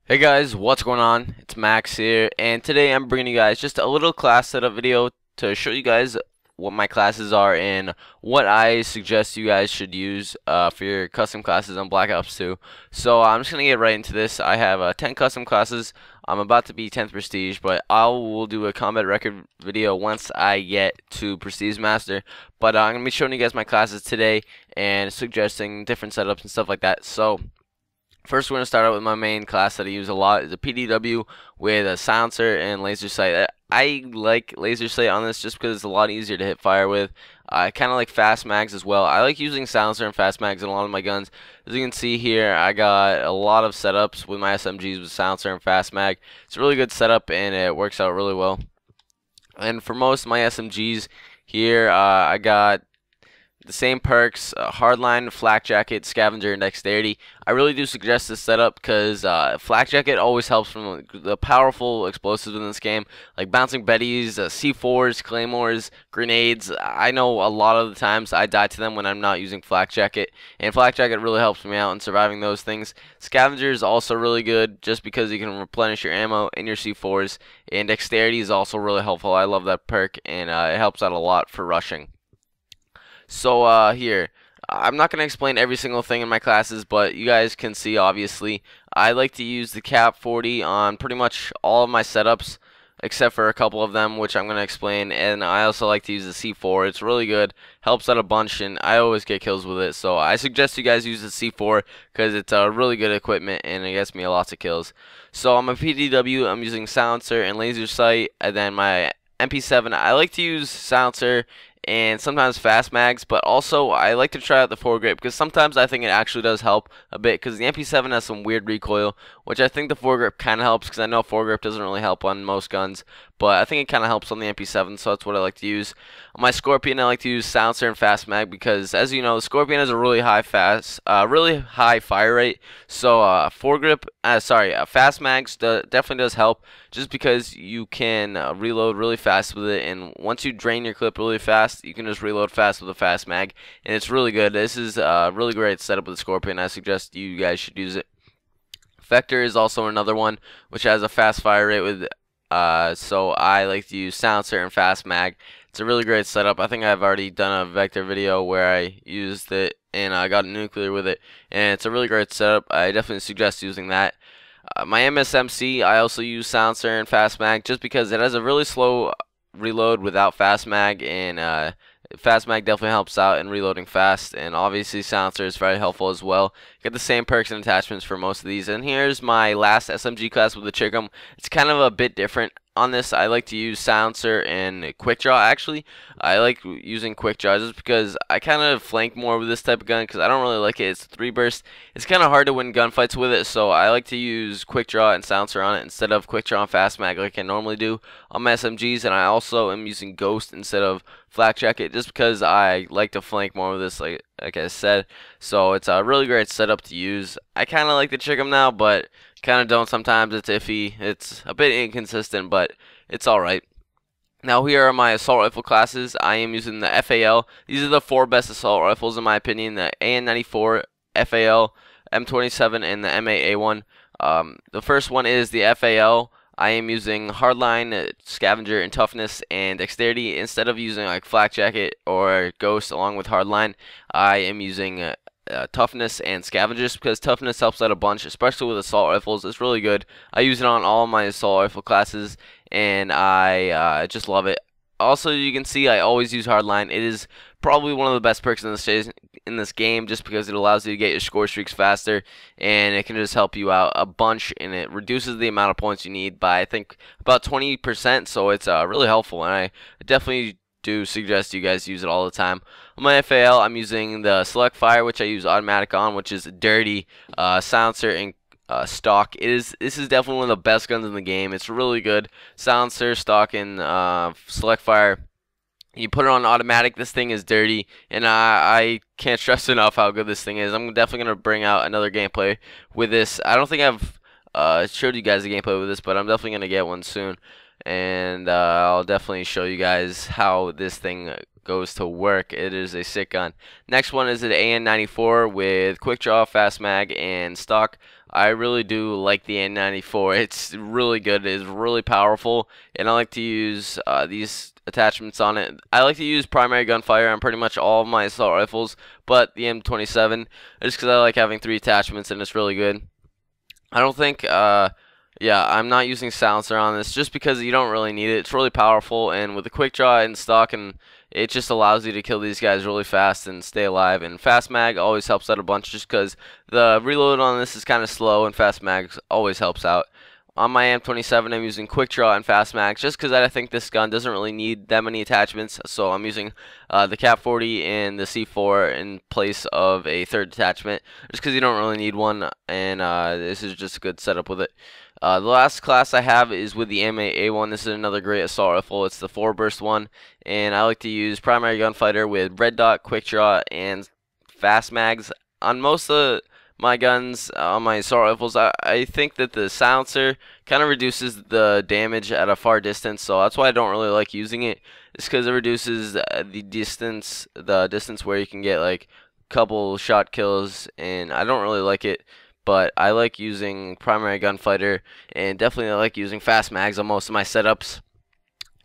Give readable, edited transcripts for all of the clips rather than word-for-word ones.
Hey guys, what's going on? It's Max here, and today I'm bringing you guys just a little class setup video to show you guys what my classes are and what I suggest you guys should use for your custom classes on Black Ops 2. So I'm just gonna get right into this. I have 10 custom classes. I'm about to be 10th Prestige, but I will do a combat record video once I get to Prestige Master. But I'm gonna be showing you guys my classes today and suggesting different setups and stuff like that. So first, we're going to start out with my main class that I use a lot. Is a PDW with a silencer and laser sight. I like laser sight on this just because it's a lot easier to hit fire with. I kind of like fast mags as well. I like using silencer and fast mags in a lot of my guns. As you can see here, I got a lot of setups with my SMGs with silencer and fast mag. It's a really good setup and it works out really well. And for most of my SMGs here, I got the same perks, hardline, flak jacket, scavenger, and dexterity. I really do suggest this setup because flak jacket always helps from the powerful explosives in this game, like bouncing betties, C4s, claymores, grenades. I know a lot of the times I die to them when I'm not using flak jacket, and flak jacket really helps me out in surviving those things. Scavenger is also really good just because you can replenish your ammo and your C4s, and dexterity is also really helpful. I love that perk, and it helps out a lot for rushing. So here, I'm not going to explain every single thing in my classes, but you guys can see obviously I like to use the cap 40 on pretty much all of my setups except for a couple of them, which I'm going to explain. And I also like to use the C4. It's really good, helps out a bunch, and I always get kills with it. So I suggest you guys use the C4 because it's a really good equipment and it gets me lots of kills. So on my PDW, I'm using silencer and laser sight, and then my MP7, I like to use silencer and sometimes fast mags, but also I like to try out the foregrip because sometimes I think it actually does help a bit because the MP7 has some weird recoil, which I think the foregrip kind of helps because I know foregrip doesn't really help on most guns, but I think it kind of helps on the MP7, so that's what I like to use. On my Scorpion, I like to use silencer and fast mag because, as you know, the Scorpion has a really really high fire rate, so fast mags definitely does help just because you can reload really fast with it, and once you drain your clip really fast, you can just reload fast with a fast mag, and it's really good. This is a really great setup with the Scorpion. I suggest you guys should use it. Vector is also another one which has a fast fire rate with so I like to use silencer and fast mag. It's a really great setup. I think I've already done a Vector video where I used it and I got a nuclear with it, and it's a really great setup. I definitely suggest using that. My MSMC, I also use silencer and fast mag just because it has a really slow reload without fast mag, and fast mag definitely helps out in reloading fast, and obviously silencer is very helpful as well. Get the same perks and attachments for most of these. And here's my last SMG class with the Chick'em. It's kind of a bit different on this. I like to use silencer and quick draw. Actually, I like using quick draw just because I kind of flank more with this type of gun because I don't really like it. It's 3 burst. It's kind of hard to win gunfights with it, so I like to use quick draw and silencer on it instead of quick draw and fast mag like I normally do on my SMGs. And I also am using ghost instead of flak jacket just because I like to flank more with this, like I said. So it's a really great setup to use. I kind of like the Chick'em now, but kind of don't sometimes. It's iffy. It's a bit inconsistent, but it's alright. Now here are my assault rifle classes. I am using the FAL. These are the 4 best assault rifles in my opinion: the AN-94, FAL, M27, and the MA-A1. The first one is the FAL. I am using hardline, scavenger, and toughness and dexterity instead of using like flak jacket or ghost along with hardline. I am using toughness and scavengers because toughness helps out a bunch, especially with assault rifles. It's really good. I use it on all my assault rifle classes, and I just love it. Also, you can see I always use hardline. It is probably one of the best perks in this game just because it allows you to get your score streaks faster, and it can just help you out a bunch, and it reduces the amount of points you need by I think about 20%, so it's really helpful, and I definitely do suggest you guys use it all the time. On my FAL, I'm using the select fire, which I use automatic on, which is dirty, silencer, and stock. This is definitely one of the best guns in the game. It's really good. Silencer, stock, and select fire. You put it on automatic, this thing is dirty, and I can't stress enough how good this thing is. I'm definitely going to bring out another gameplay with this. I don't think I've showed you guys the gameplay with this, but I'm definitely going to get one soon. and I'll definitely show you guys how this thing goes to work. It is a sick gun. Next one is an AN94 with quick draw, fast mag, and stock. I really do like the AN94. It's really good. It's really powerful, and I like to use these attachments on it. I like to use primary gunfire on pretty much all of my assault rifles, but the M27, just because I like having 3 attachments and it's really good. I don't think, yeah, I'm not using silencer on this just because you don't really need it. It's really powerful, and with the quick draw and stock, and it just allows you to kill these guys really fast and stay alive. And fast mag always helps out a bunch just because the reload on this is kind of slow, and fast mag always helps out. On my M27, I'm using quick draw and fast mag just because I think this gun doesn't really need that many attachments. So I'm using the Cap 40 and the C4 in place of a 3rd attachment just because you don't really need one, and this is just a good setup with it. The last class I have is with the M8A1. This is another great assault rifle. It's the 4-burst one, and I like to use primary gunfighter with red dot, quick draw, and fast mags. On most of my guns, on my assault rifles, I think that the silencer kind of reduces the damage at a far distance, so that's why I don't really like using it. It's because it reduces the distance where you can get like couple shot kills, and I don't really like it. But I like using primary gunfighter, and definitely I like using fast mags on most of my setups.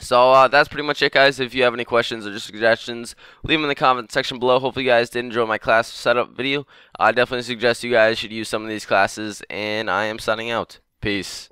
So that's pretty much it, guys. If you have any questions or just suggestions, leave them in the comment section below. Hopefully you guys did enjoy my class setup video. I definitely suggest you guys should use some of these classes, and I am signing out. Peace.